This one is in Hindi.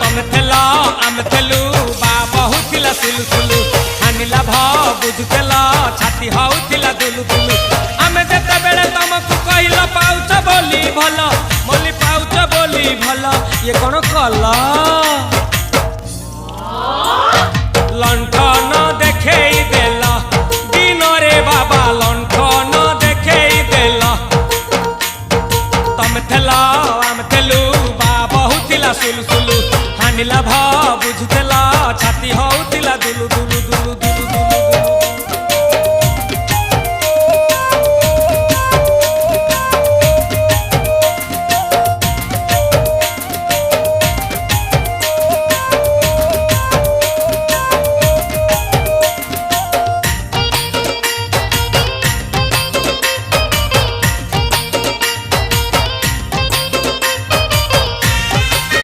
तमे थेला आमे थेलु बा बहुथिला सुलु हानिला भ बुझुतेला छाती हउथिला दुलु दुलु आमे जेते बेले तमकु कहिला पाउच बोली भला मोली पाउच बोली भला ये कोन कला लंठन देखेई देला दिन रे बाबा लंठन देखेई देला तमे थेला आमे थेलु बा बहुथिला सुलु हानिला भ बुझुतेला छाती हउथिला दुलु